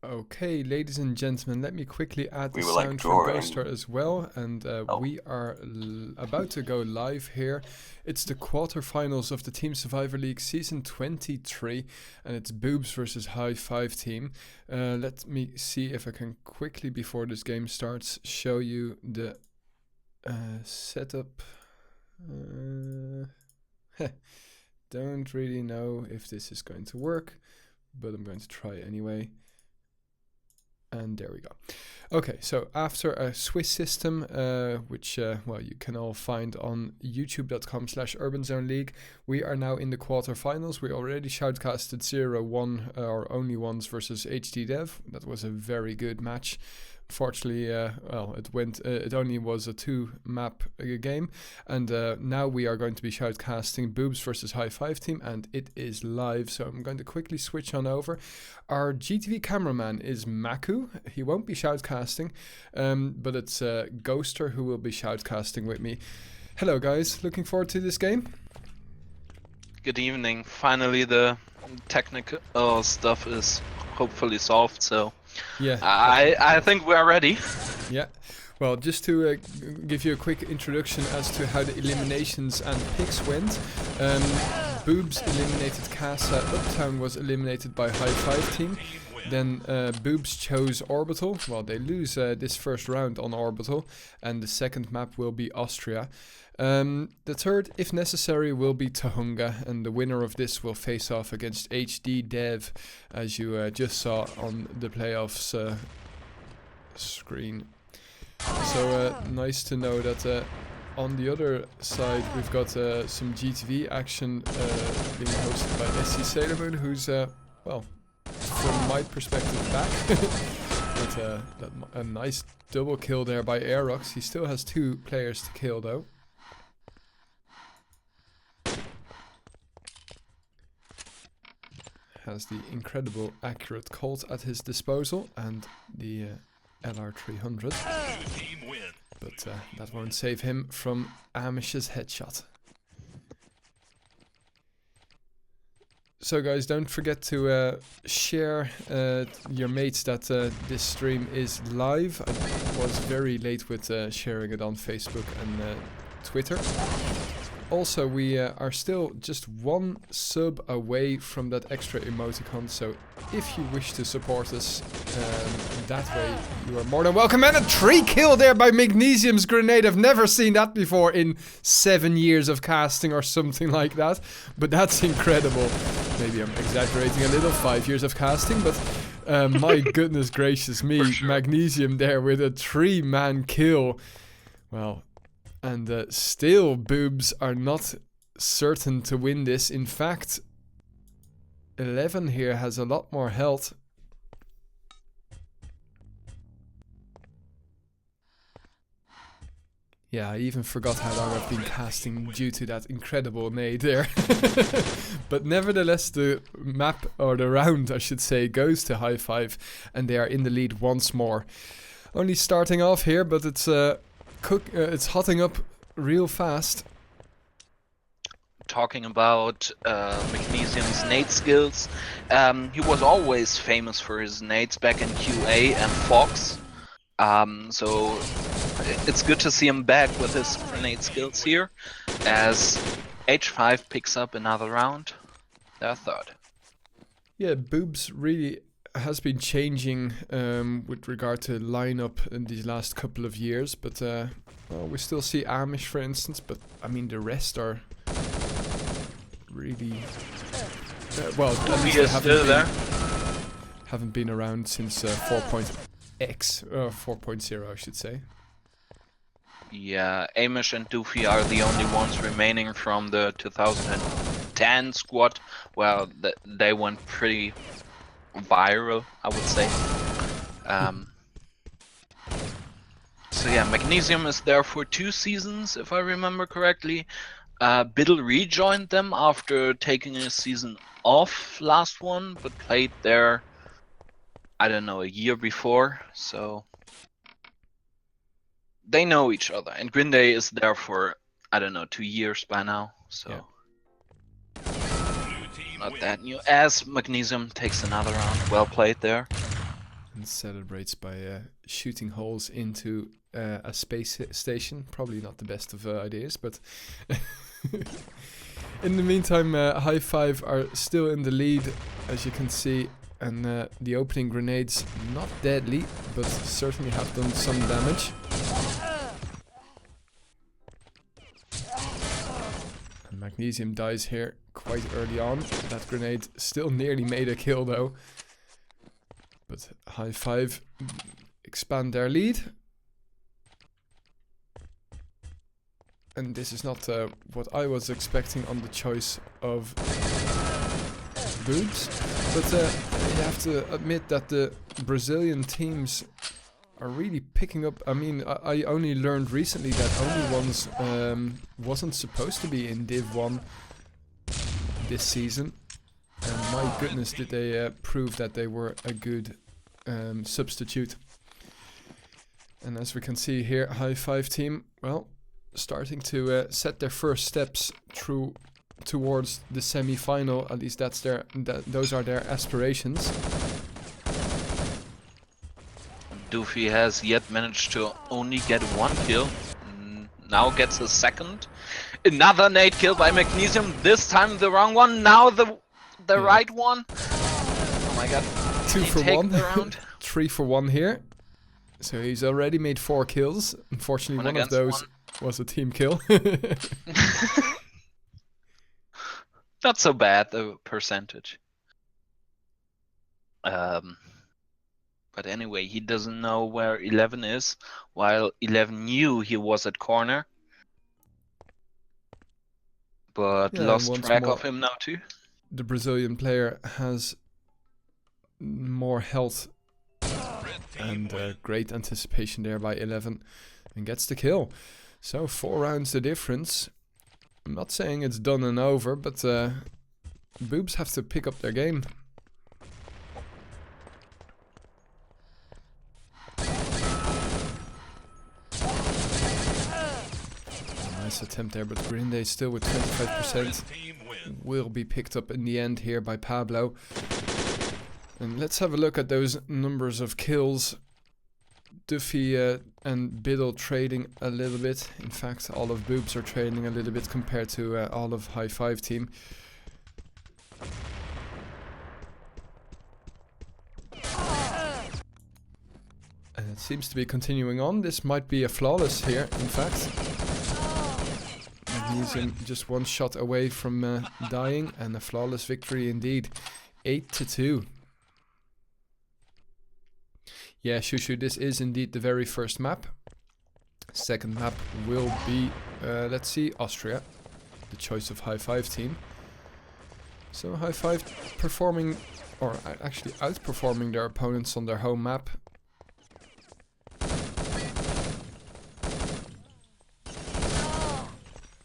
Okay, ladies and gentlemen, let me quickly add the We were, like, sound from drawing. Ghoster as well, and we are about to go live here. It's the quarterfinals of the Team Survivor League Season 23, and it's Boobs versus High Five team. Let me see if I can quickly, before this game starts, show you the setup. Don't really know if this is going to work, but I'm going to try anyway. And there we go. Okay, so after a Swiss system, which well, you can all find on youtube.com/urbanzoneleague, we are now in the quarterfinals. We already shoutcasted 0-1 our only ones versus HD Dev. That was a very good match. Fortunately, well, it only was a 2-map game, and now we are going to be shoutcasting Boobs versus High Five team, and it is live. So I'm going to quickly switch on over. Our GTV cameraman is Maku. He won't be shoutcasting, but it's Ghoster who will be shoutcasting with me. Hello, guys. Looking forward to this game. Good evening. Finally, the technical stuff is hopefully solved. So. Yeah, I think we're ready. Yeah, well, just to give you a quick introduction as to how the eliminations and picks went. Boobs eliminated Casa, Uptown was eliminated by High Five team. Then Boobs chose Orbital. Well, they lose this first round on Orbital, and the second map will be Austria. The third, if necessary, will be Tahunga, and the winner of this will face off against HD Dev, as you just saw on the playoffs screen. So nice to know that on the other side we've got some GTV action being hosted by SC Sailor Moon, who's, well, from my perspective, back. But a nice double kill there by Aerox. He still has 2 players to kill, though. Has the incredible accurate Colt at his disposal and the LR300, but that won't save him from Amish's headshot. So guys, don't forget to share your mates that this stream is live. I was very late with sharing it on Facebook and Twitter. Also, we are still just 1 sub away from that extra emoticon, so if you wish to support us that way, you are more than welcome. And a 3 kill there by Magnesium's grenade. I've never seen that before in 7 years of casting or something like that, but that's incredible. Maybe I'm exaggerating a little, 5 years of casting, but my goodness gracious me, sure. Magnesium there with a 3-man kill. Well, and still, Boobs are not certain to win this. In fact, 11 here has a lot more health. Yeah, I even forgot how long I've been casting due to that incredible nade there. But nevertheless, the map, or the round, I should say, goes to High Five, and they are in the lead once more. Only starting off here, but it's it's hotting up real fast. Talking about Magnesium's nade skills, he was always famous for his nades back in QA and Fox. So it's good to see him back with his grenade skills here, as H5 picks up another round, their third. Yeah, Boobs really has been changing with regard to lineup in these last couple of years, but well, we still see Amish, for instance, but I mean the rest are really well, at least they haven't been around since 4.x 4.0, I should say. Yeah, Amish and Doofy are the only ones remaining from the 2010 squad. Well, they went pretty viral, I would say. So yeah, Magnesium is there for 2 seasons, if I remember correctly. Biddle rejoined them after taking a season off last one, but played there, I don't know, a year before, so they know each other. And Grinday is there for, I don't know, 2 years by now, so yeah. Not that new. As Magnesium takes another round. Well played there. And celebrates by shooting holes into a space station. Probably not the best of ideas, but in the meantime, High Five are still in the lead, as you can see, and the opening grenades not deadly, but certainly have done some damage. And Magnesium dies here quite early on. That grenade still nearly made a kill though. But High Five expand their lead. And this is not what I was expecting on the choice of Boobs. But you have to admit that the Brazilian teams are really picking up. I mean, I only learned recently that Only Ones wasn't supposed to be in Div 1 this season. And my goodness, did they prove that they were a good substitute. And as we can see here, High Five team, well, starting to set their first steps towards the semi-final. At least those are their aspirations. Doofy has yet managed to only get one kill. Now gets a second. Another nade kill by Magnesium. This time the wrong one. Now the right one. Oh my god. 2 for 1. 3 for 1 here. So he's already made 4 kills. Unfortunately, one of those was a team kill. Not so bad, the percentage. But anyway, he doesn't know where 11 is, while 11 knew he was at corner. But lost track of him now too. The Brazilian player has more health and great anticipation there by 11 and gets the kill. So 4 rounds the difference. I'm not saying it's done and over, but Boobs have to pick up their game. Nice attempt there, but Grinde still with 25% will be picked up in the end here by Pablo. And let's have a look at those numbers of kills. Duffy and Biddle trading a little bit. In fact, all of Boobs are trading a little bit compared to all of High Five team. And it seems to be continuing on. This might be a flawless here, in fact. Magnesium just one shot away from dying, and a flawless victory indeed. 8-2. Yeah, Shushu, this is indeed the very first map. Second map will be, let's see, Austria. The choice of High Five team. So High Five performing, or actually outperforming their opponents on their home map.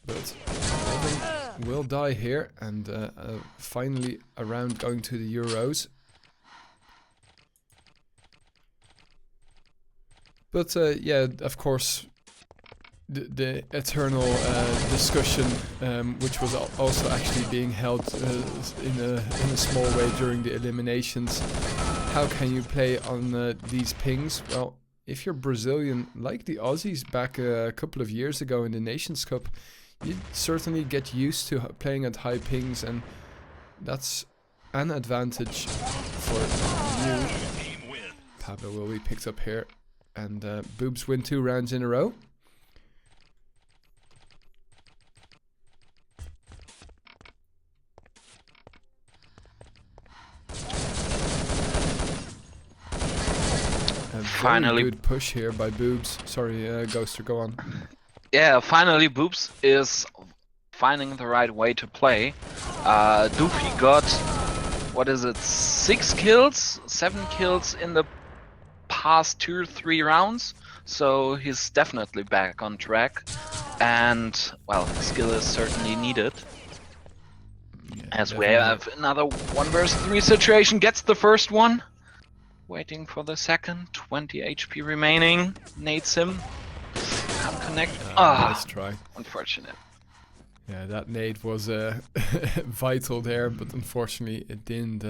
But Elvin will die here, and finally a round going to the Euros. But yeah, of course, the eternal discussion, which was also actually being held in a small way during the eliminations. How can you play on these pings? Well, if you're Brazilian, like the Aussies back a couple of years ago in the Nations Cup, you certainly get used to playing at high pings, and that's an advantage for you. Pablo will be picked up here. And Boobs win 2 rounds in a row. A very good push here by Boobs. Sorry, Ghoster, go on. Yeah, finally Boobs is finding the right way to play. Doofy got, what is it, 6 kills? 7 kills in the past 2 or 3 rounds, so he's definitely back on track, and well, skill is certainly needed. Yeah, as definitely. We have another 1 versus 3 situation. Gets the first one, waiting for the second. 20 HP remaining. Nades him, can't connect. Nice try. Unfortunate. Yeah, that nade was vital there, but unfortunately it didn't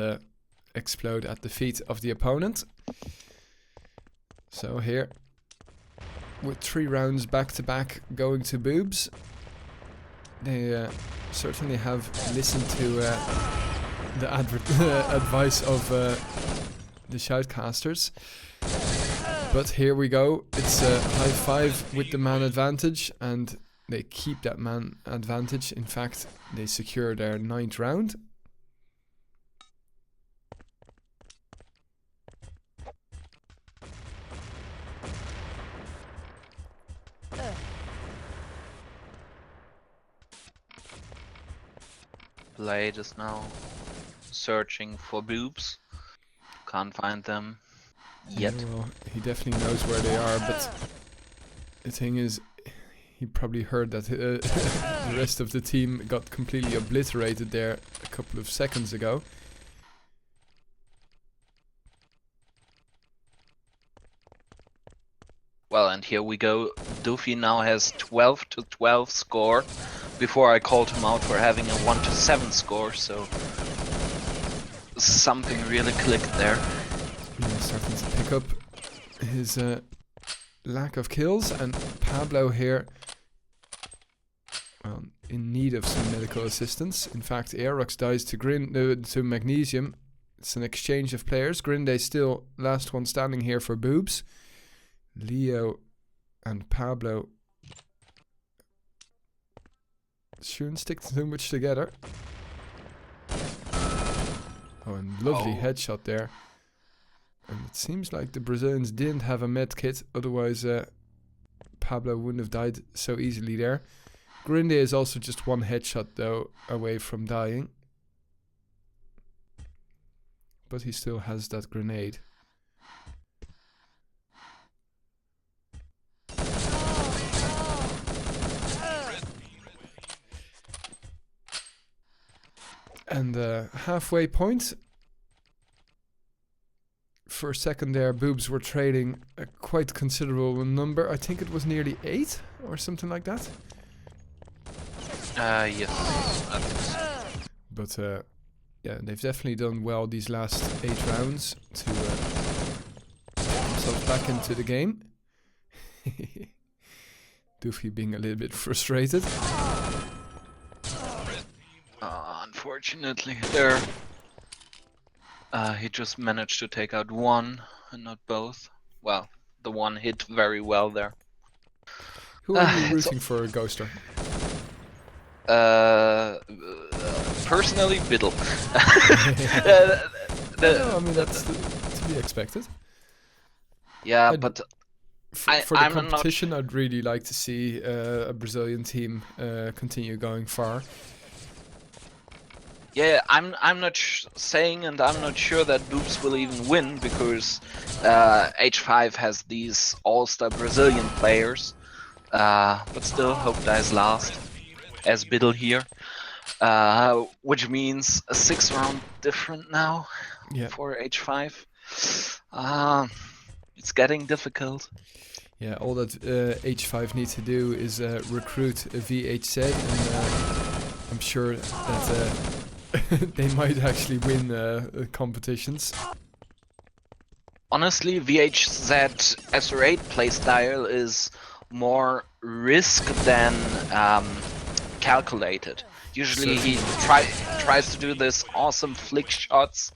explode at the feet of the opponent. So here, with 3 rounds back to back going to boobs, they certainly have listened to the advice of the shoutcasters. But here we go, it's a high 5 with the man advantage, and they keep that man advantage. In fact, they secure their 9th round. Blade is now searching for boobs. Can't find them yet. Yeah, well, he definitely knows where they are, but the thing is, he probably heard that the rest of the team got completely obliterated there a couple of seconds ago. Well, and here we go. Doofy now has 12 to 12 score. Before I called him out for having a 1 to 7 score, so something really clicked there. He's starting to pick up his lack of kills, and Pablo here, well, in need of some medical assistance. In fact, Aerox dies to Magnesium. It's an exchange of players. Grinde still last one standing here for boobs. Leo and Pablo shouldn't stick too much together. Oh, and lovely headshot there. And it seems like the Brazilians didn't have a med kit, otherwise Pablo wouldn't have died so easily there. Grinde is also just 1 headshot though away from dying. But he still has that grenade. And halfway point. For a second there, boobs were trading a quite considerable number. I think it was nearly 8 or something like that. Yes. I think so. But yeah, they've definitely done well these last 8 rounds to get themselves back into the game. Doofy being a little bit frustrated. Unfortunately, there. He just managed to take out 1 and not both. Well, the 1 hit very well there. Who are you rooting for, Ghoster? Personally, Biddle. No, I mean, that's to be expected. Yeah, but for the competition, I'd really like to see a Brazilian team continue going far. Yeah, I'm not saying, and I'm not sure that Boobs will even win, because H5 has these all-star Brazilian players. But still, hope dies last, as Biddle here. Which means a 6-round different now for H5. It's getting difficult. Yeah, all that H5 needs to do is recruit a VHZ, and I'm sure that they might actually win competitions. Honestly, VHZ SR8 playstyle is more risk than calculated. Usually he tries to do this awesome flick shots,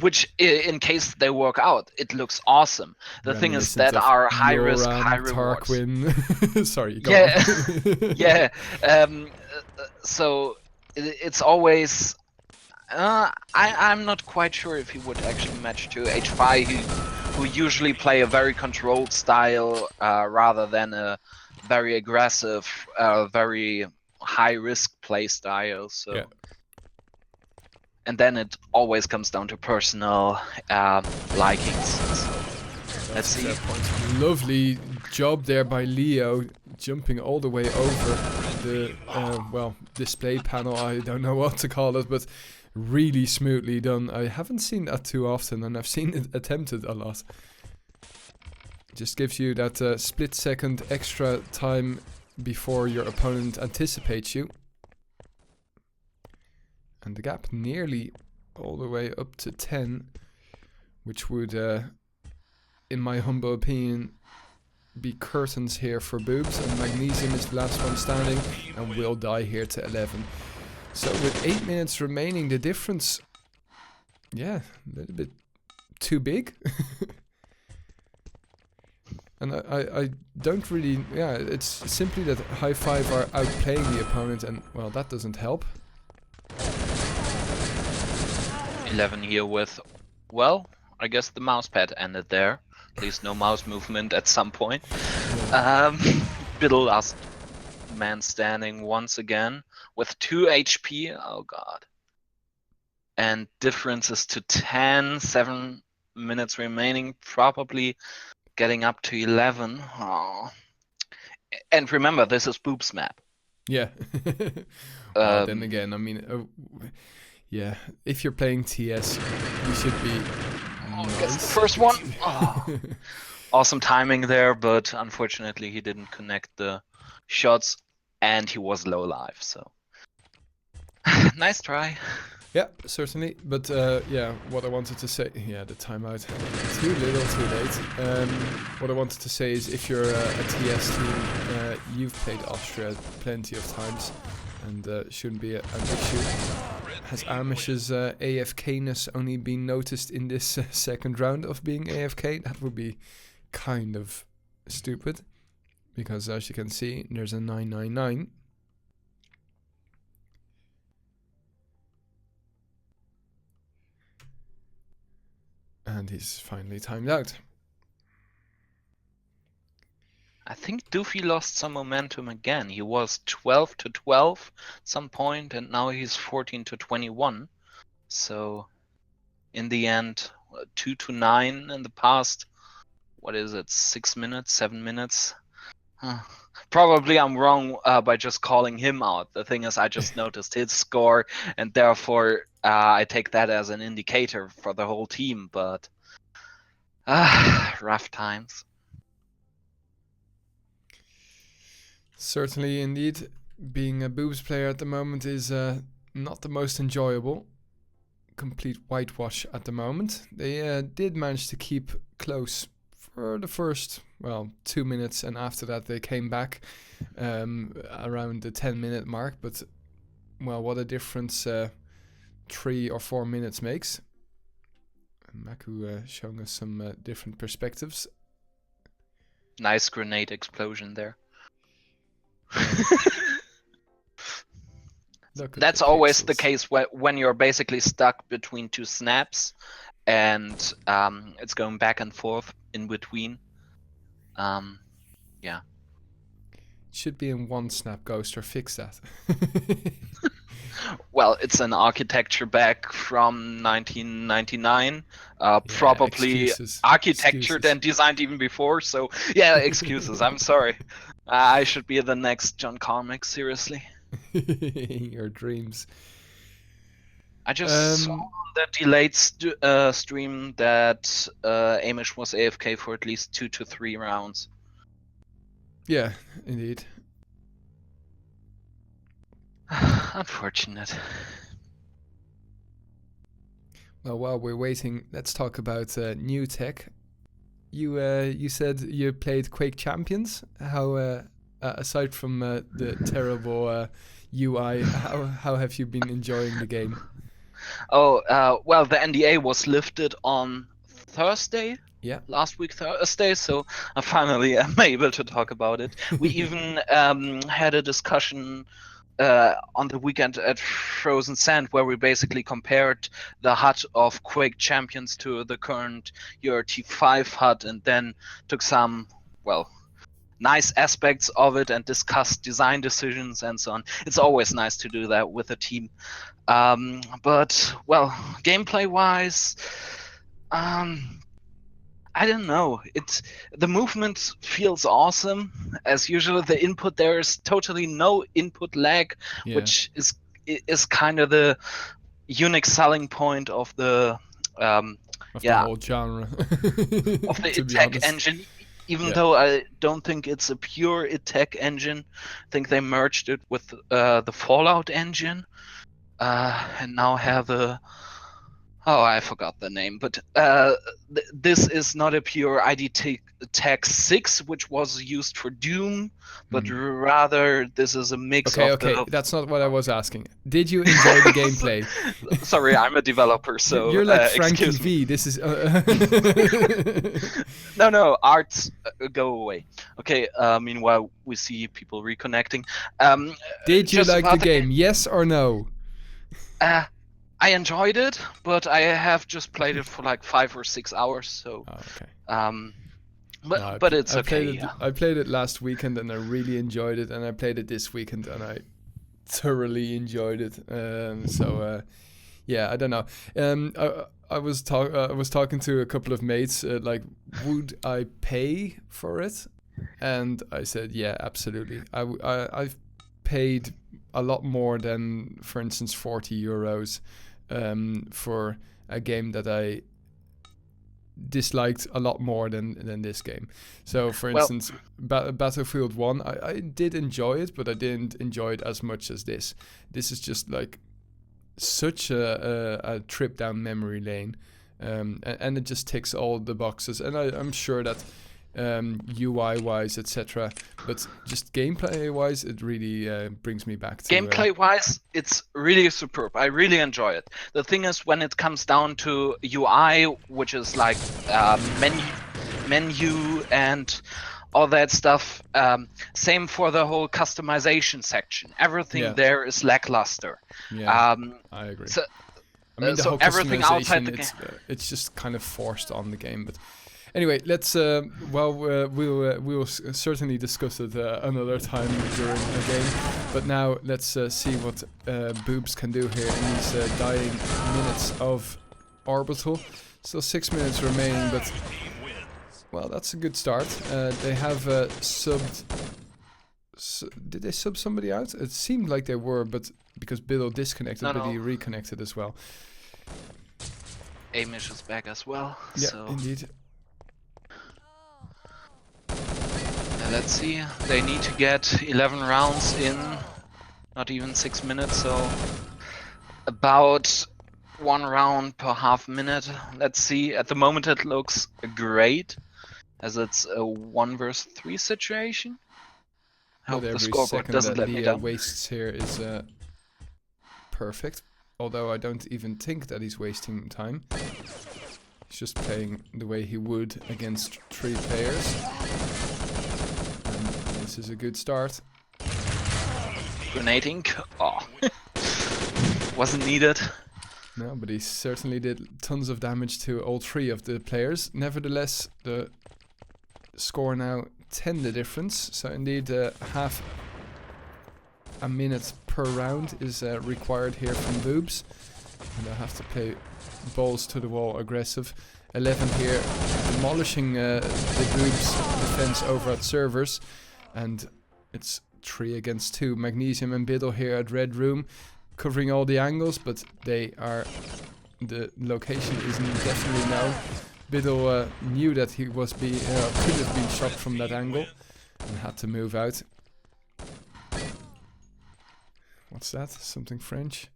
which in case they work out, it looks awesome. The thing is that are high risk, high rewards. Sorry, go on. Yeah. So it's always. I'm not quite sure if he would actually match to H5, who usually play a very controlled style rather than a very aggressive, very high-risk play style. So, and then it always comes down to personal likings. So, let's see. Lovely job there by Leo, jumping all the way over the well, display panel. I don't know what to call it, but really smoothly done. I haven't seen that too often, and I've seen it attempted a lot. Just gives you that split second extra time before your opponent anticipates you. And the gap nearly all the way up to 10, which would in my humble opinion, be curtains here for Boobs, and Magnesium is the last one standing and will die here to 11. So with 8 minutes remaining, the difference, yeah, a little bit too big. And I don't really, yeah, it's simply that High Five are outplaying the opponent, and well, that doesn't help. 11 here with, well, I guess the mouse pad ended there. At least no mouse movement at some point. Biddle last man standing once again with 2 HP. Oh god. And differences to 10, 7 minutes remaining, probably getting up to 11. Oh. And remember, this is Boob's map. Yeah. Well, then again, I mean, yeah, if you're playing TS, you should be Gets the first one. Oh. Awesome timing there, but unfortunately he didn't connect the shots, and he was low life, so nice try. Yeah, certainly. But yeah, what I wanted to say, yeah, the timeout, too little, too late. What I wanted to say is, if you're a TS team, you've played Austria plenty of times, and shouldn't be an issue. Has Amish's AFK-ness only been noticed in this second round of being AFK? That would be kind of stupid, because as you can see, there's a 999. And he's finally timed out. I think Doofy lost some momentum again. He was 12 to 12 at some point, and now he's 14 to 21. So in the end, 2 to 9 in the past, what is it, 6 minutes, 7 minutes? Probably I'm wrong by just calling him out. The thing is, I just noticed his score, and therefore I take that as an indicator for the whole team, but rough times. Certainly, indeed. Being a Boobs player at the moment is not the most enjoyable. Complete whitewash at the moment. They did manage to keep close for the first, well, 2 minutes, and after that they came back around the 10-minute mark. But, well, what a difference 3 or 4 minutes makes. Maku showing us some different perspectives. Nice grenade explosion there. That's always the case when you're basically stuck between 2 snaps, and it's going back and forth in between. Yeah. Should be in 1 snap, Ghoster. Fix that. Well, it's an architecture back from 1999, probably architectured and designed even before. So yeah, excuses. I'm sorry. I should be the next John Carmack. Seriously. In your dreams. I just saw on the delayed stream that Amish was AFK for at least 2 to 3 rounds. Yeah, indeed. Unfortunate. Well, while we're waiting, let's talk about new tech. You said you played Quake Champions. How aside from the terrible UI, how have you been enjoying the game? Oh, well, the NDA was lifted on Thursday. Yeah. Last week Thursday, so I finally am able to talk about it. We even had a discussion on the weekend at Frozen Sand, where we basically compared the HUD of Quake Champions to the current URT5 HUD, and then took some, well, nice aspects of it and discussed design decisions and so on. It's always nice to do that with a team. But, well, gameplay-wise, I don't know. The movement feels awesome. As usual, the input, there is totally no input lag, which is kind of the unique selling point of the whole genre of the attack engine. Even though I don't think it's a pure attack engine, I think they merged it with the Fallout engine, and now have a Oh, I forgot the name, but this is not a pure ID tag 6, which was used for Doom, but rather this is a mix Okay, of okay, the. that's not what I was asking. Did you enjoy the gameplay? Sorry, I'm a developer, so You're like Frankie excuse me. V. This is. No, arts go away. Okay. Meanwhile, we see people reconnecting. Did you Just like the about game? Yes or no? I enjoyed it, but I have just played it for like 5 or 6 hours. So, Oh, okay. but it's okay. I played it last weekend and I really enjoyed it, and I played it this weekend and I thoroughly enjoyed it. Yeah, I don't know. I was talking to a couple of mates, like, would I pay for it? And I said, yeah, absolutely. I've paid a lot more than, for instance, €40 for a game that I disliked a lot more than this game. So, for instance, Battlefield 1, I did enjoy it, but I didn't enjoy it as much as this. This is just like such a trip down memory lane, and it just ticks all the boxes. And I'm sure that UI wise, etc., but just gameplay wise, it really brings me back to Gameplay wise, it's really superb. I really enjoy it. The thing is, when it comes down to UI, which is like menu and all that stuff, same for the whole customization section. Everything there is lackluster. Yeah, I agree. So, I mean, the so whole everything outside the customization, it's just kind of forced on the game. But anyway, let's. We'll certainly discuss it another time during the game. But now let's see what Boobs can do here in these dying minutes of Orbital. Still 6 minutes remaining, but well, that's a good start. They have subbed. Did they sub somebody out? It seemed like they were, but because Biddle disconnected, but he reconnected as well. Amish is back as well. Yeah, so. indeed. Let's see. They need to get 11 rounds in not even 6 minutes, so about 1 round per half minute. Let's see. At the moment, it looks great, as it's a 1 versus 3 situation. Hope the scoreboard doesn't let me down. Wastes here is perfect, although I don't even think that he's wasting time. He's just playing the way he would against 3 players. And this is a good start. Grenading. Oh. Wasn't needed. No, but he certainly did tons of damage to all 3 of the players. Nevertheless, the score now 10 the difference. So indeed, half a minute per round is required here from Boobs. And they'll have to play balls to the wall aggressive. 11 here, demolishing the Boobs defense over at servers. And it's 3 against 2. Magnesium and Biddle here at Red Room, covering all the angles, but the location isn't definitely known. Biddle knew that he was could have been shot from that angle and had to move out. What's that? Something French?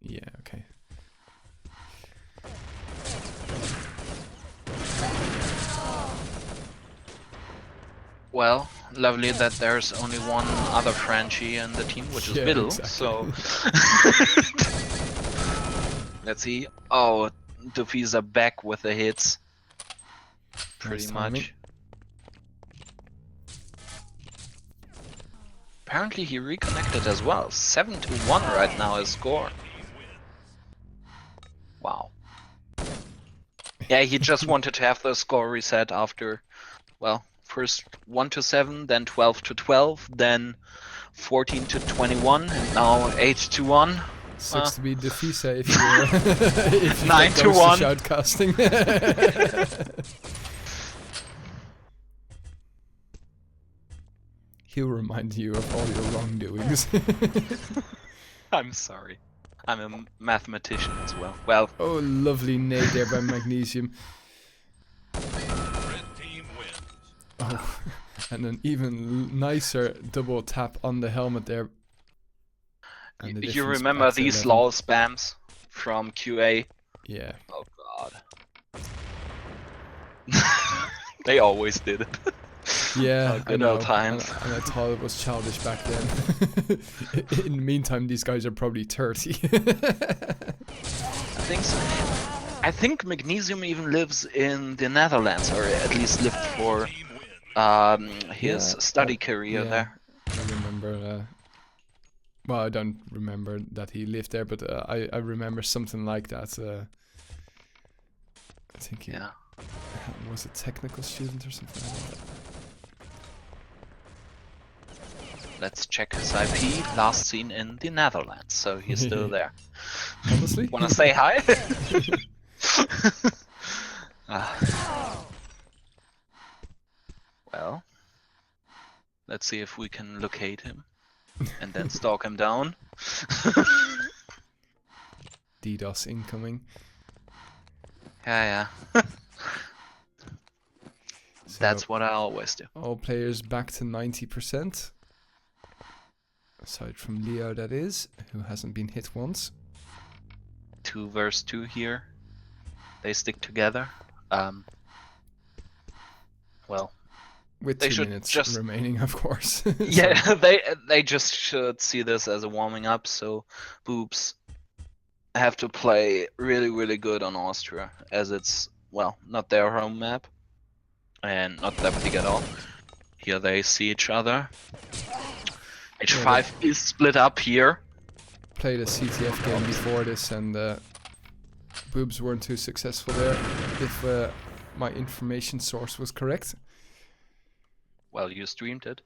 Yeah, okay. Well, lovely that there's only one other Frenchie in the team, which is Biddle, exactly. So... Let's see. Oh, Dufisa back with the hits. Pretty much. Apparently he reconnected as well. 7-1 right now his score. Wow. Yeah, he just wanted to have the score reset after, well, first 1-7, then 12-12, then 14-21, and now 8-1. Sucks to be Dufisa if you if 9-1 shoutcasting. He'll remind you of all your wrongdoings. I'm sorry. I'm a mathematician as well. Well. Oh, lovely nade there by Magnesium. Oh, and an even nicer double tap on the helmet there. And the You difference remember back to these 11. lol spams from QA? Yeah. Oh god. They always did it. Yeah, Oh, I good old know. times. And I thought it was childish back then. In the meantime, these guys are probably 30. I think so. I think Magnesium even lives in the Netherlands, or at least lived for his study career there. I remember. Well, I don't remember that he lived there, but I remember something like that. I think he was a technical student or something like that. Let's check his IP. Last seen in the Netherlands, so he's still there. Honestly? Wanna say hi? Well, let's see if we can locate him and then stalk him down. DDoS incoming. Yeah. So That's what I always do. all players back to 90%. Aside from Leo, that is, who hasn't been hit once. 2 versus 2 here. They stick together. Well, With they 2 should minutes just remaining, of course. yeah, they just should see this as a warming up. So Boobs have to play really good on Austria, as it's, well, not their home map and not that big at all. Here they see each other. H5 is split up here. Played a CTF game before this, and Boobs weren't too successful there, if my information source was correct. Well, you streamed it.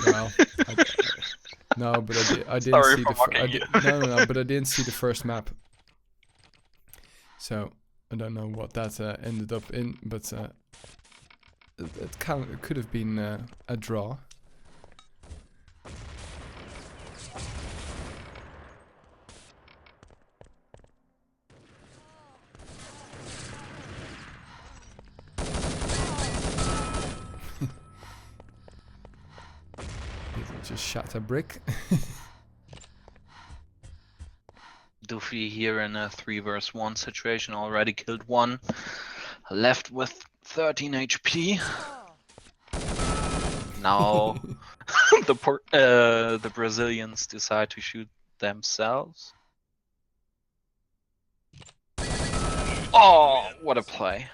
Well, no, but I didn't Sorry see for mocking you. No, but I didn't see the first map. So I don't know what that ended up in, but it could have been a draw. Just shot a brick. Doofy here in a 3 versus 1 situation, already killed 1. Left with 13 HP. Now the Brazilians decide to shoot themselves. Oh, what a play.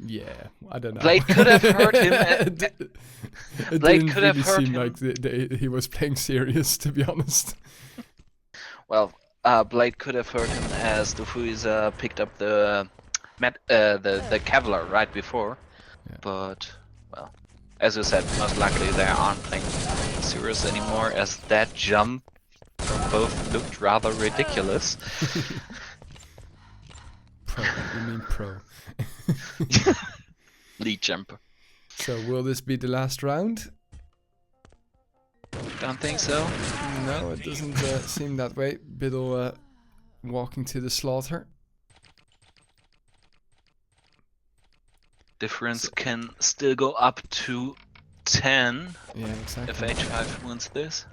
Yeah, I don't know. Blade could have hurt him. It Blade didn't could have really hurt seem him. like he was playing serious, to be honest. Well, Blade could have hurt him as the Fuiza picked up the Kevlar right before. Yeah. But, well, as you said, most likely they aren't playing serious anymore, as that jump from both looked rather ridiculous. Pro, you mean pro. Lead jumper. So will this be the last round? Don't think so. No, it doesn't seem that way. Biddle walking to the slaughter. Difference can still go up to 10 Yeah, exactly. if H5 wins this.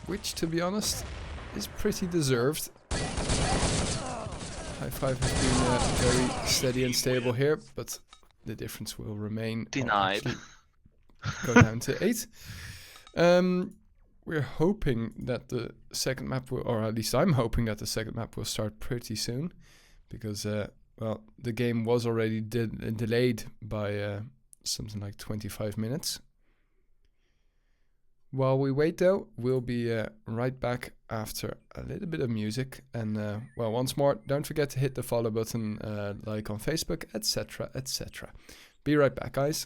Which, to be honest, is pretty deserved. High 5 has been very steady and stable here, but the difference will remain. Denied. Go down to 8. We're hoping that the second map will, or at least I'm hoping that the second map will start pretty soon, because well, the game was already delayed by something like 25 minutes. While we wait though, we'll be right back after a little bit of music. And well, once more, don't forget to hit the follow button, like on Facebook, etc, etc. Be right back, guys.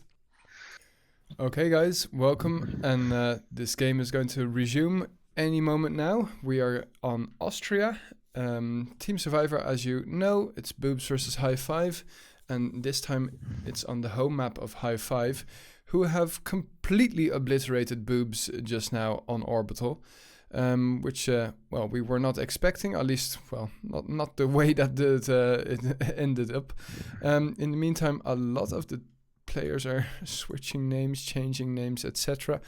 Okay, guys, welcome. And this game is going to resume any moment now. We are on Austria. Team Survivor, as you know, it's Boobs versus High 5. And this time it's on the home map of High 5, who have completely obliterated Boobs just now on Orbital, which, well, we were not expecting, at least, well, not the way that it ended up. In the meantime, a lot of the players are switching names, changing names, etc.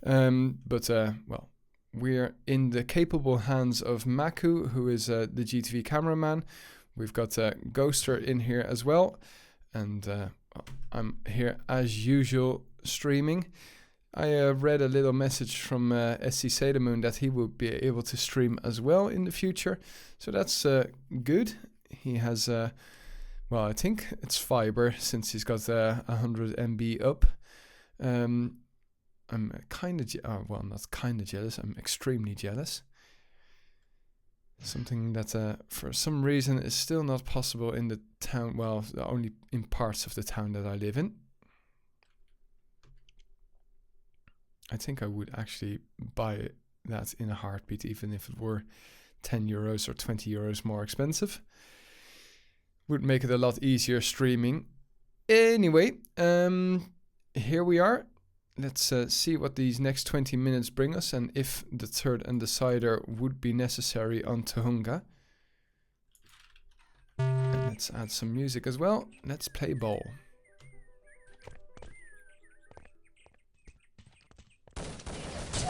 But well, we're in the capable hands of Maku, who is the GTV cameraman. We've got Ghoster in here as well, and I'm here as usual streaming. I read a little message from SC Sadamoon that he will be able to stream as well in the future, so that's good. He has, well, I think it's fiber since he's got 100 MB up. I'm kind of, well, not kind of jealous, I'm extremely jealous. Something that for some reason is still not possible in the town, well, only in parts of the town that I live in. I think I would actually buy that in a heartbeat, even if it were 10 euros or 20 euros more expensive. Would make it a lot easier streaming. Anyway, here we are. Let's see what these next 20 minutes bring us, and if the third and decider would be necessary on Tuhunga. And let's add some music as well. Let's play ball.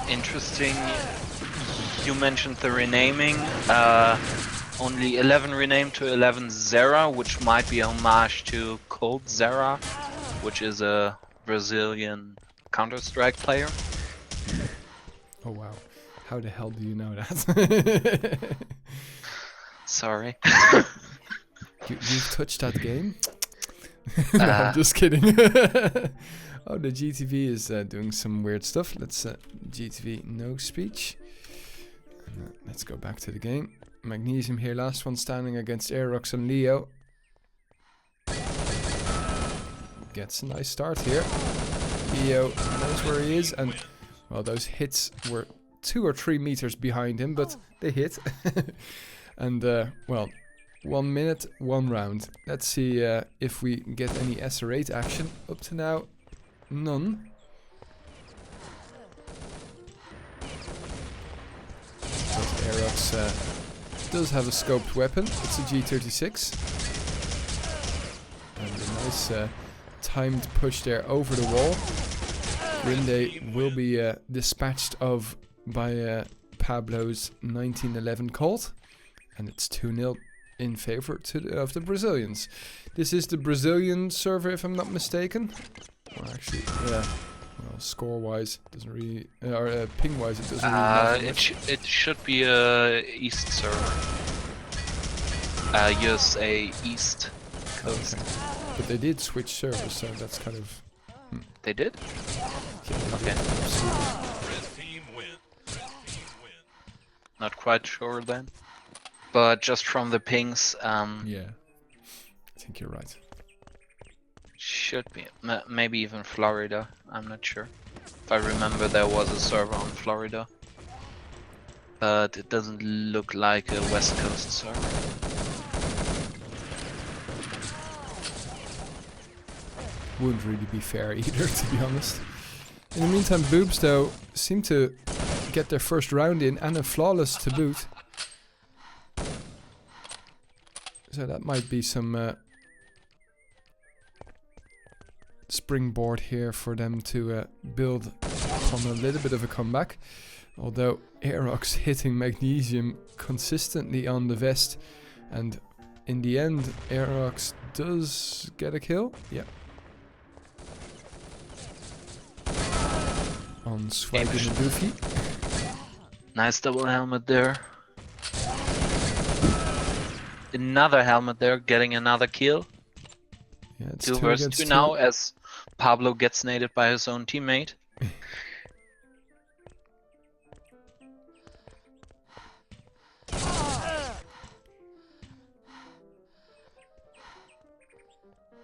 Interesting. You mentioned the renaming. Only 11 renamed to 11 Zera, which might be a homage to Cold Zera, which is a Brazilian Counter-Strike player. Oh wow. How the hell do you know that? Sorry. You've touched that game? No, I'm just kidding. Oh, the GTV is doing some weird stuff. Let's GTV no speech. And, let's go back to the game. Magnesium here, last one standing against Aerox and Leo. Gets a nice start here. Leo knows where he is, and well, those hits were 2 or 3 meters behind him, but they hit. And well, 1 minute, 1 round. Let's see if we get any SR8 action. Up to now, none. But Aerox does have a scoped weapon. It's a G36. And a nice timed push there over the wall. Grinde will be dispatched of by Pablo's 1911 Colt. And it's 2-0 in favor of the Brazilians. This is the Brazilian server, if I'm not mistaken. Or actually, yeah. Well, score-wise, doesn't really, or ping-wise, it doesn't really matter much. It should be East server. USA East Coast. Okay. But they did switch servers, so that's kind of... They did? Yeah, Okay. Not quite sure then. But just from the pings, yeah, I think you're right. Should be. Maybe even Florida, I'm not sure. If I remember, there was a server on Florida. But it doesn't look like a West Coast server. Wouldn't really be fair either, to be honest. In the meantime, Boobs, though, seem to get their first round in, and a flawless to boot. So that might be some springboard here for them to build on a little bit of a comeback. Although Aerox hitting Magnesium consistently on the vest, and in the end Aerox does get a kill. Yeah. On Swag and Doofy. Nice double helmet there. Another helmet there, getting another kill. Yeah, it's 2 versus 2 now, as Pablo gets naded by his own teammate.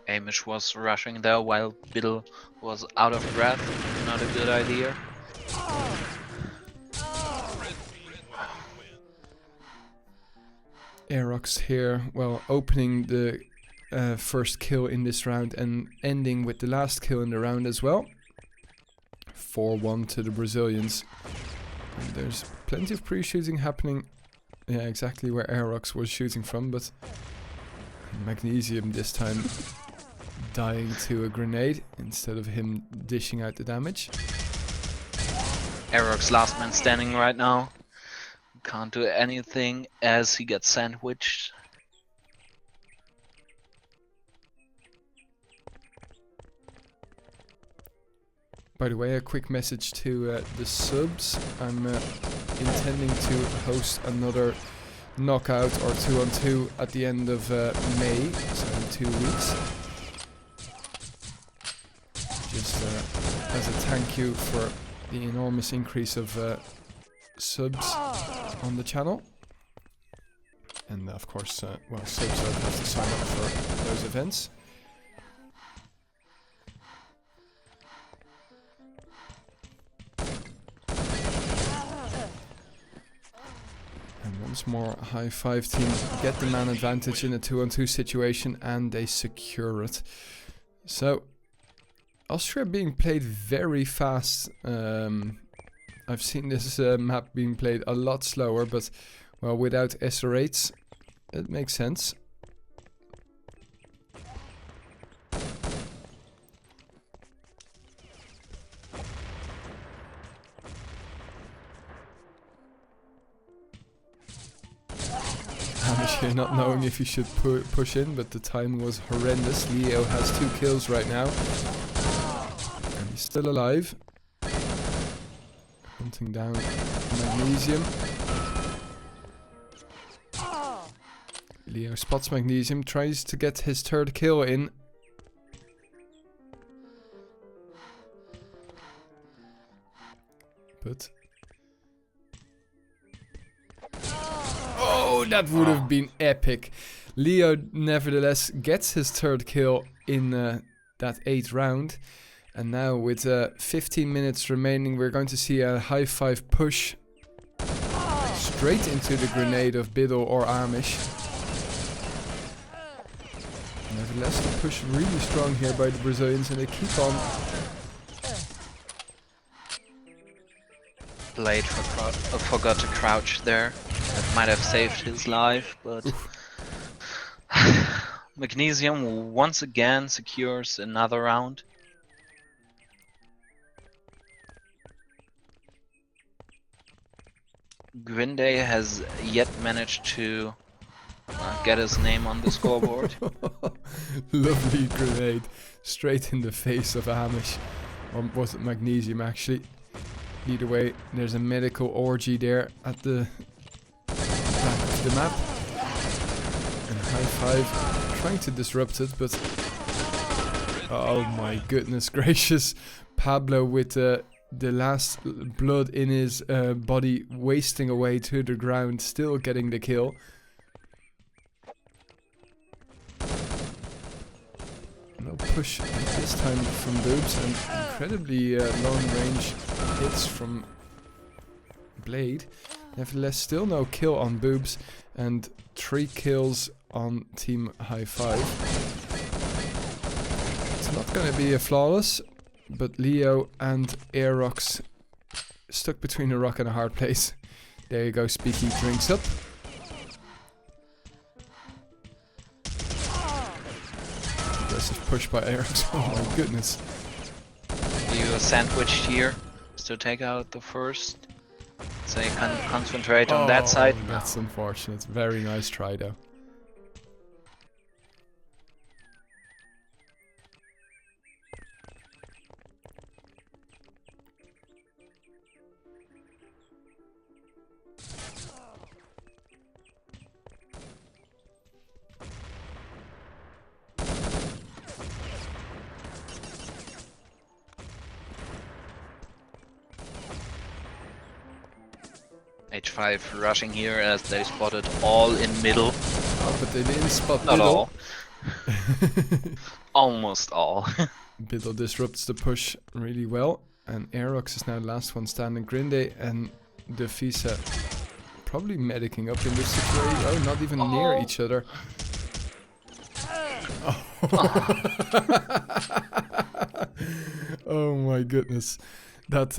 Amish was rushing there while Biddle was out of breath. Not a good idea. Aerox here, well, opening the first kill in this round and ending with the last kill in the round as well. 4-1 to the Brazilians. And there's plenty of pre-shooting happening. Yeah, exactly where Aerox was shooting from, but Magnesium this time dying to a grenade instead of him dishing out the damage. Eric's last man standing right now. Can't do anything as he gets sandwiched. By the way, a quick message to the subs. I'm intending to host another knockout or 2-on-2 at the end of May, so in 2 weeks. Just as a thank you for the enormous increase of subs on the channel. And of course, well, subs don't have to sign up for those events. And once more, High 5 team get the man advantage in a 2-on-2 situation, and they secure it. So, Austria being played very fast. I've seen this map being played a lot slower, but well, without SR8s, it makes sense. Hamish here not knowing if he should push in, but the timing was horrendous. Leo has 2 kills right now. And he's still alive. Hunting down Magnesium. Leo spots Magnesium, tries to get his 3rd kill in. But... oh, that would have been epic. Leo nevertheless gets his 3rd kill in that 8th round. And now with 15 minutes remaining, we're going to see a High 5 push straight into the grenade of Biddle or Amish. Nevertheless, the push really strong here by the Brazilians, and they keep on. Blade forgot to crouch there. That might have saved his life, but Magnesium once again secures another round. Grinday has yet managed to get his name on the scoreboard. Lovely grenade, straight in the face of Amish. Or was it Magnesium actually? Either way, there's a medical orgy there at the back of the map. And High 5 trying to disrupt it, but... oh my goodness gracious. Pablo with the last blood in his body wasting away to the ground, still getting the kill. No push this time from Boobs, and incredibly long range hits from Blade. Nevertheless, still no kill on Boobs, and 3 kills on Team High 5. It's not going to be a flawless, but Leo and Aerox stuck between a rock and a hard place. There you go, Speaky drinks up. Aggressive push by Aerox, oh my goodness. You sandwiched here to take out the first. So you can concentrate on that side. That's unfortunate. Very nice try though. H5 rushing here as they spotted all in middle. Oh, but they didn't spot Not Biddle. all. Almost all. Biddle disrupts the push really well, and Aerox is now the last one standing. Grinday and Defisa probably medicing up in this situation. Oh, not even near each other. Oh my goodness. That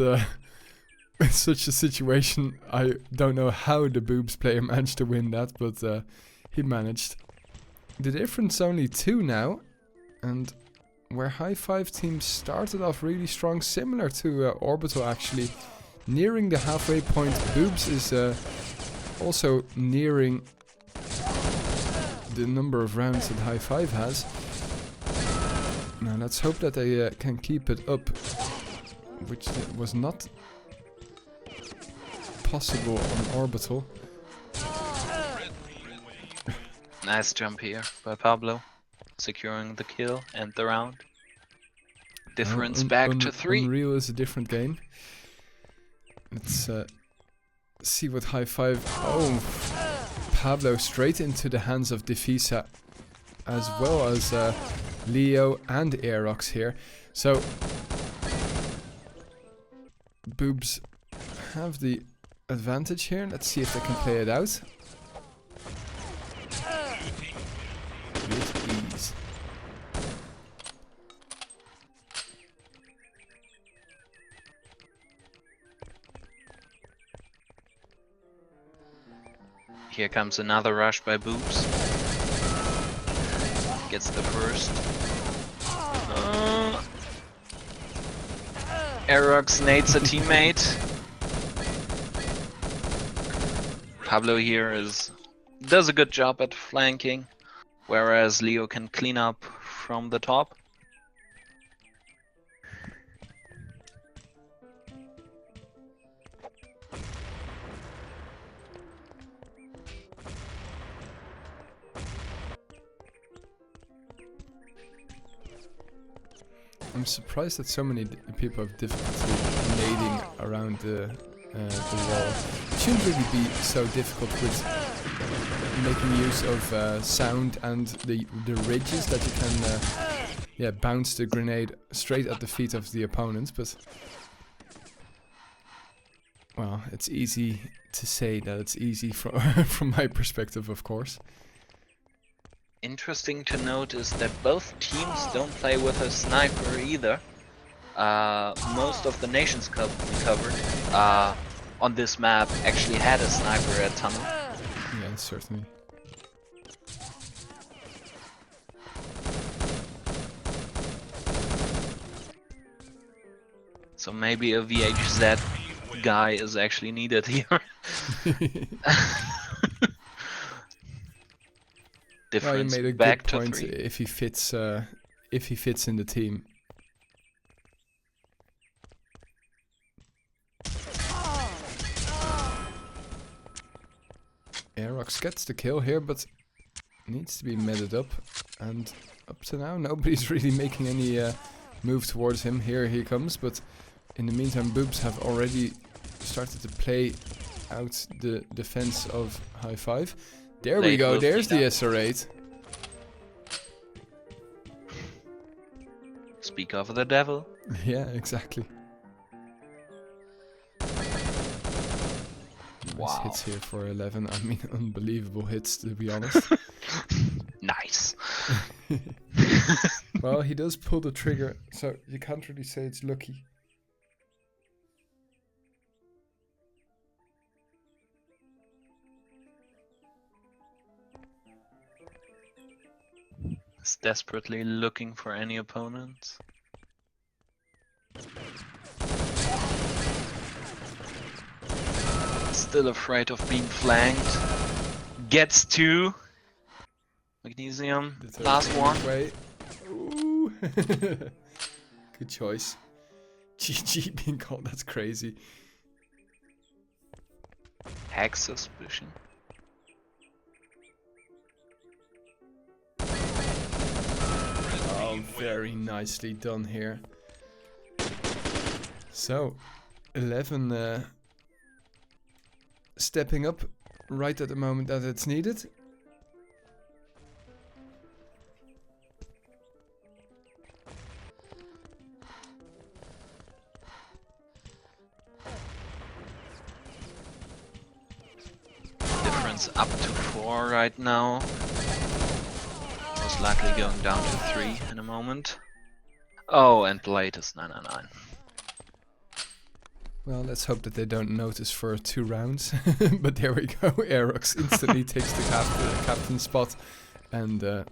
in such a situation, I don't know how the Boobs player managed to win that, but he managed. The difference only 2 now, and where High 5 team started off really strong, similar to Orbital actually. nearing the halfway point. Boobs is also nearing the number of rounds that High Five has. Now let's hope that they can keep it up, which was not possible on Orbital. Nice jump here by Pablo, securing the kill and the round. Difference back to 3. Unreal is a different game. Let's see what High Five. Oh, Pablo straight into the hands of Defisa, as well as Leo and Aerox here. So Boobs have the advantage here. Let's see if they can play it out. With ease. Here comes another rush by Boobs. Gets the first. Aerox nades a teammate. Pablo here does a good job at flanking, whereas Leo can clean up from the top. I'm surprised that so many people have difficulty nading around the wall. It shouldn't really be so difficult with making use of sound and the ridges that you can bounce the grenade straight at the feet of the opponent, but well, it's easy to say that it's easy from my perspective, of course. Interesting to note is that both teams don't play with a sniper either. Most of the Nations Cup we covered on this map actually had a sniper at tunnel. Yeah, certainly. So maybe a VHZ guy is actually needed here. Difference well, you made a back good to point 3. if he fits in the team. Aerox gets the kill here, but needs to be meted up, and up to now nobody's really making any move towards him. Here he comes, but in the meantime Boobs have already started to play out the defense of High Five. There we go, there's the SR8. Speak of the devil. Yeah, exactly. Wow. Nice hits here for 11. I mean, unbelievable hits, to be honest. Nice. Well, he does pull the trigger, so you can't really say it's lucky. Is desperately looking for any opponents. Still afraid of being flanked. Gets 2. Magnesium. Last one. Way. Ooh. Good choice. GG being called, that's crazy. Hack suspicion. Oh, very nicely done here. So, 11 stepping up right at the moment that it's needed. Difference up to 4 right now. Most likely going down to 3 in a moment. Oh, and Blade is 999. Well, let's hope that they don't notice for 2 rounds. But there we go. Aerox instantly takes the captain spot and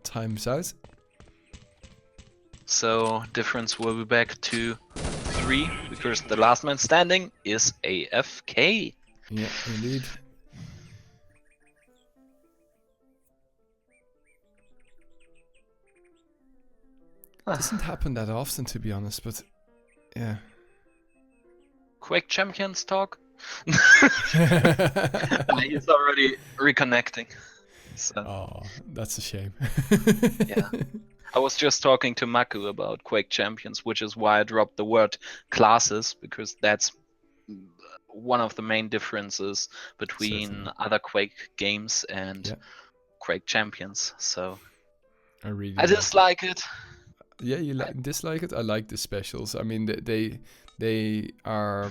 times out. So difference will be back to 3 S23 because the last man standing is AFK. Yeah, indeed. Doesn't happen that often, to be honest, but yeah. Quake Champions talk? He's already reconnecting. So. Oh, that's a shame. Yeah. I was just talking to Maku about Quake Champions, which is why I dropped the word classes, because that's one of the main differences between Certainly. other Quake games and Yeah. Quake Champions. So I I dislike it. Yeah, you dislike it? I like the specials. I mean, they are.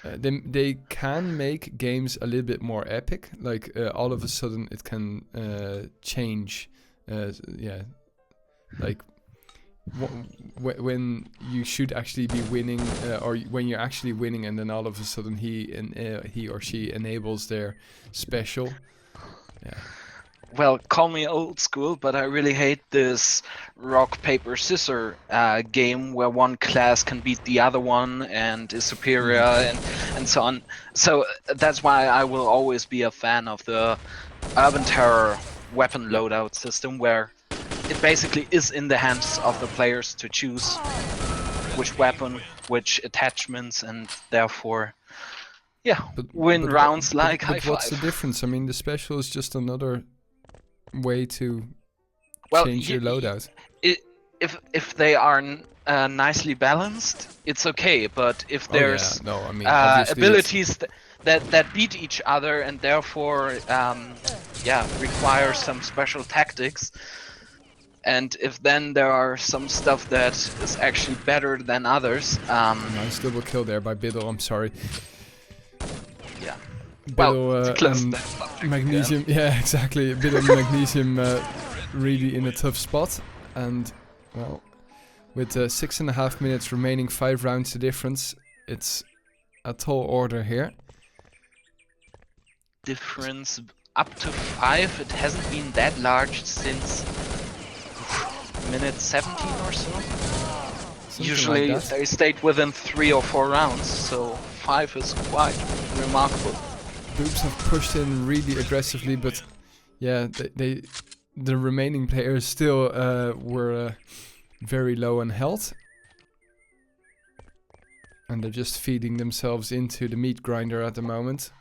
They can make games a little bit more epic. Like all of a sudden, it can change. Yeah, like when you should actually be winning, or when you're actually winning, and then all of a sudden he or she enables their special. Yeah. Well, call me old school, but I really hate this rock, paper, scissors game where one class can beat the other one and is superior and so on. So that's why I will always be a fan of the Urban Terror weapon loadout system, where it basically is in the hands of the players to choose which weapon, which attachments, and therefore, yeah, win rounds like high five. What's the difference? I mean, the special is just another way to change your loadout. If they are nicely balanced, it's okay. But if there's abilities that beat each other and therefore require some special tactics, and if then there are some stuff that is actually better than others. Nice double kill there by Biddle. I'm sorry. Yeah. Biddle Magnesium. Yeah, exactly. Biddle Magnesium really in a tough spot, and well, with 6.5 minutes remaining, 5 rounds to difference, it's a tall order here. Difference up to 5. It hasn't been that large since minute 17 or so. Something Usually like they stayed within 3 or 4 rounds, so 5 is quite remarkable. Boobs have pushed in really aggressively, but yeah, the remaining players still were very low on health, and they're just feeding themselves into the meat grinder at the moment.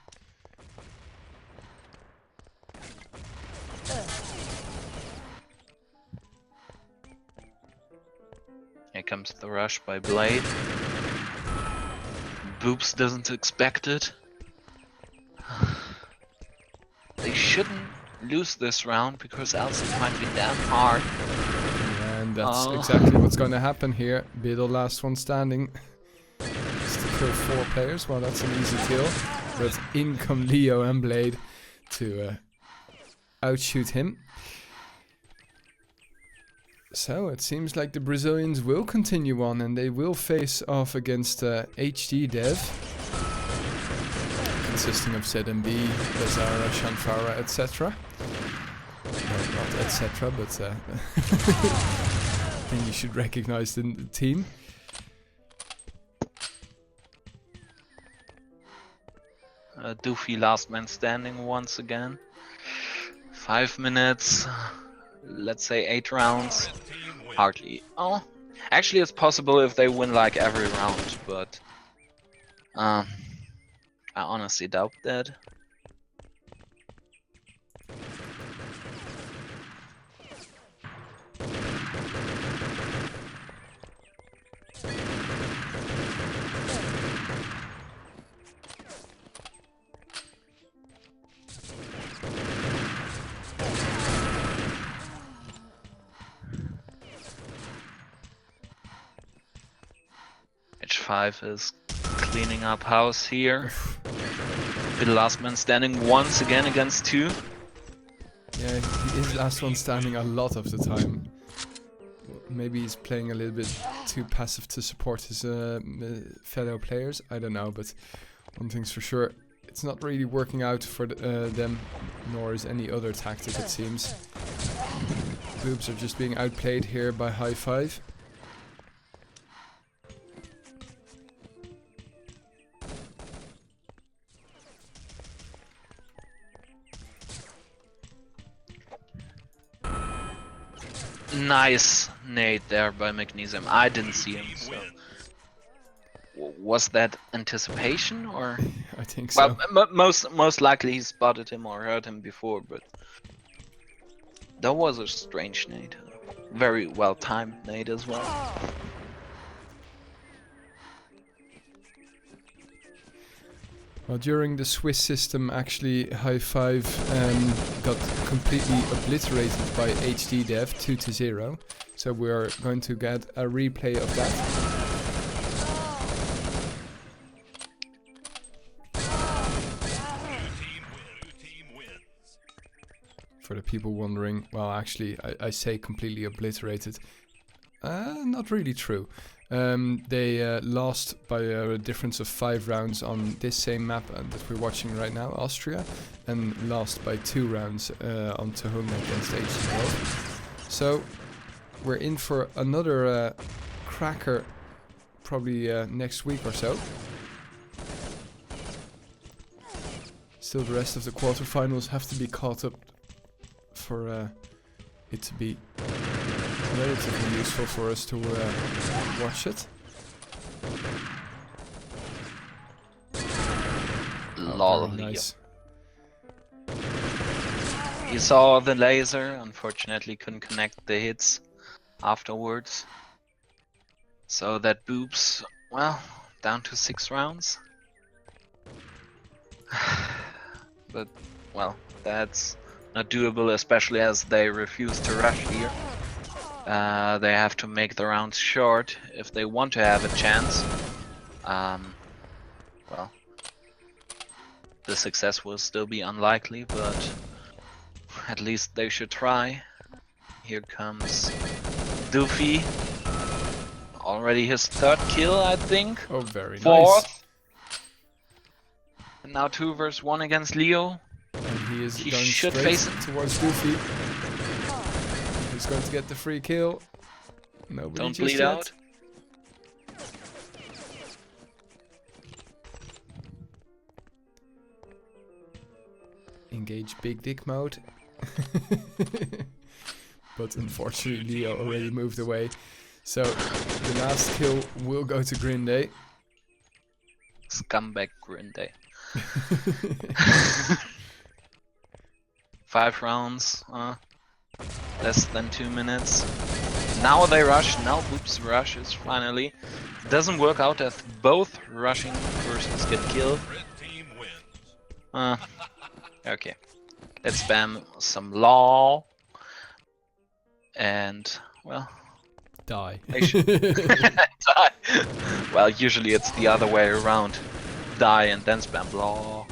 Here comes the rush by Blade. Boobs doesn't expect it. They shouldn't lose this round, because else it might be damn hard. And that's exactly what's going to happen here. Biddle, last one standing. Just to kill 4 players. Well, that's an easy kill. But in come Leo and Blade to outshoot him. So it seems like the Brazilians will continue on, and they will face off against HD Dev, consisting of ZMB, Lazara, Shanfara, etc. Not etc, but then you should recognize the team. Doofy last man standing once again. 5 minutes. Let's say 8 rounds. Hardly. Oh, actually it's possible if they win like every round, but I honestly doubt that. H5 is cleaning up house here. The last man standing once again against 2. Yeah, he is last one standing a lot of the time. Maybe he's playing a little bit too passive to support his fellow players. I don't know, but one thing's for sure, it's not really working out for them, nor is any other tactic, it seems. Boobs are just being outplayed here by High Five. Nice nade there by Magnesium. I didn't see him, so... Was that anticipation, or...? I think Well, so. most likely he spotted him or heard him before, but... That was a strange nade. Very well timed nade as well. Well, during the Swiss system, actually, High Five got completely obliterated by HD Dev 2-0. So we are going to get a replay of that. For the people wondering, well, actually, I say completely obliterated. Not really true. They lost by a difference of 5 rounds on this same map that we're watching right now, Austria, and lost by 2 rounds on Tahunga against HCL. So we're in for another cracker probably next week or so. Still, the rest of the quarterfinals have to be caught up for it to be relatively useful for us to watch it. Lol, Very nice. He saw the laser, unfortunately couldn't connect the hits afterwards. So that boops, well, down to 6 rounds. But, well, that's not doable, especially as they refuse to rush here. They have to make the rounds short if they want to have a chance. Well, the success will still be unlikely, but at least they should try. Here comes Doofy. Already his 3rd kill, I think. Oh, very 4th. nice. And now 2 versus 1 against Leo. And he is He going should straight face him. towards Doofy. He's going to get the free kill. Nobody Don't just bleed yet. out. Engage big dick mode. But unfortunately Leo already moved away. So the last kill will go to Green Day. Scumbag Green Day. 5 rounds, less than 2 minutes. Now they rush, now Boops rushes finally. Doesn't work out as both rushing persons get killed. Okay. Let's spam some LOL. And, well... Die. They should die. Well, usually it's the other way around. Die and then spam LOL.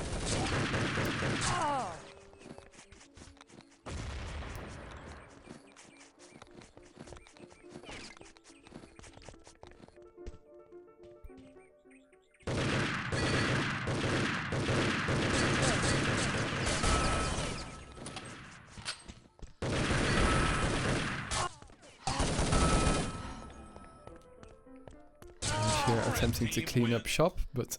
Here attempting to clean up shop, but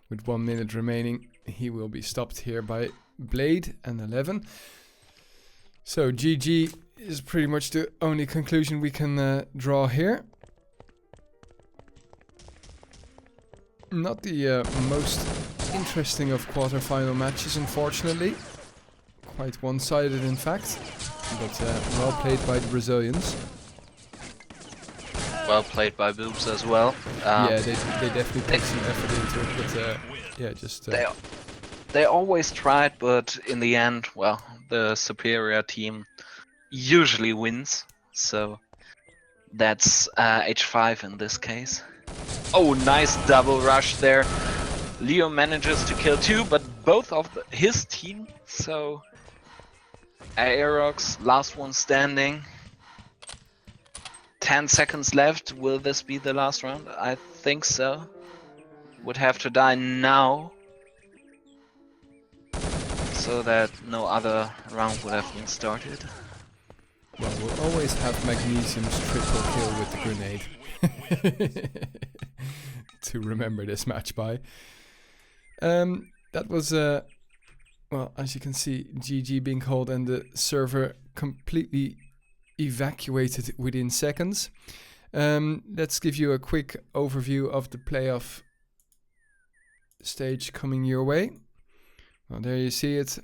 with 1 minute remaining, he will be stopped here by Blade and 11. So GG is pretty much the only conclusion we can draw here. Not the most interesting of quarterfinal matches, unfortunately. Quite one-sided, in fact, but well played by the Brazilians. Well played by Boobs as well. Yeah, they definitely put some effort into it, but yeah, just... They always tried, but in the end, well, the superior team usually wins, so that's H5 in this case. Oh, nice double rush there. Leo manages to kill 2, but both of his team, so... Aerox, last one standing. 10 seconds left. Will this be the last round? I think so. Would have to die now, so that no other round would have been started. Well, we'll always have Magnesium's triple kill with the grenade to remember this match by. That was, well, as you can see, GG being called and the server completely evacuated within seconds. Let's give you a quick overview of the playoff stage coming your way. Well, there you see it.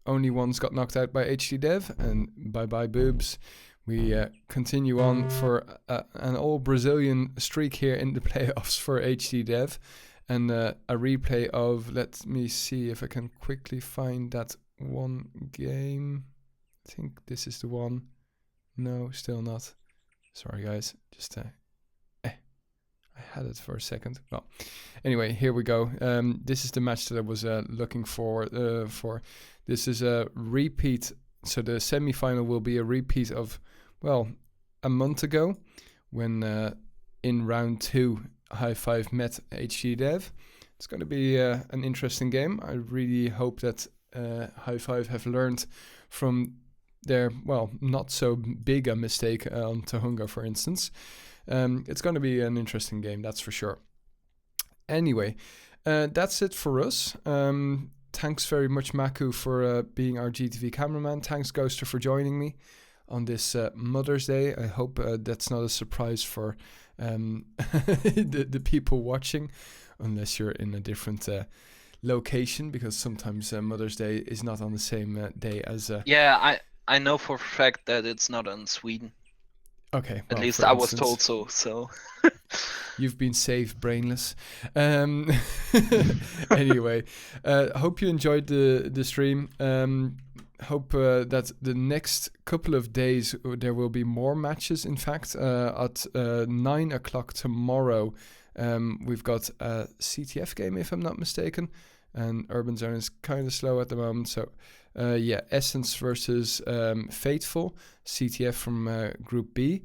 Only one's got knocked out by HDDev, and bye-bye boobs. We continue on for an all-Brazilian streak here in the playoffs for HDDev. And a replay of, let me see if I can quickly find that one game. I think this is the one. No, still not. Sorry guys, just I had it for a second. Well, anyway, here we go. This is the match that I was looking for. This is a repeat. So the semi-final will be a repeat of, well, a month ago when in round 2 High Five met HDDev. It's going to be an interesting game. I really hope that High Five have learned from their, well, not so big a mistake on Tahunga, for instance. It's going to be an interesting game, that's for sure. Anyway, that's it for us. Thanks very much, Maku, for being our GTV cameraman. Thanks, Ghoster, for joining me on this Mother's Day. I hope that's not a surprise for the people watching, unless you're in a different location, because sometimes Mother's Day is not on the same day as... Yeah, I know for a fact that it's not in Sweden. Okay. At least I was told so. You've been saved, brainless. Anyway, hope you enjoyed the stream. Hope that the next couple of days there will be more matches. In fact, at 9 o'clock tomorrow, we've got a CTF game, if I'm not mistaken. And Urban Zone is kind of slow at the moment. So, yeah, Essence versus Fateful, CTF from Group B.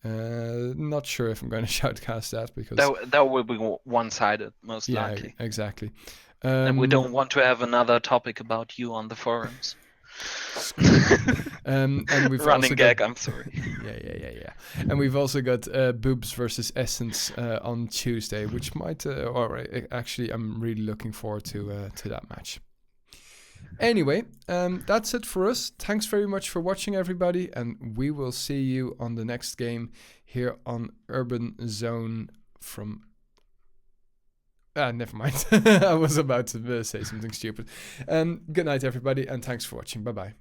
Not sure if I'm going to shoutcast that because that will be one-sided, most likely. Yeah, exactly. And we don't want to have another topic about you on the forums. And we've running also gag. got, I'm sorry. Yeah. And we've also got Boobs versus Essence on Tuesday, which might. Actually, I'm really looking forward to that match. Anyway, that's it for us. Thanks very much for watching, everybody, and we will see you on the next game here on Urban Zone from... never mind. I was about to say something stupid. Good night, everybody, and thanks for watching. Bye-bye.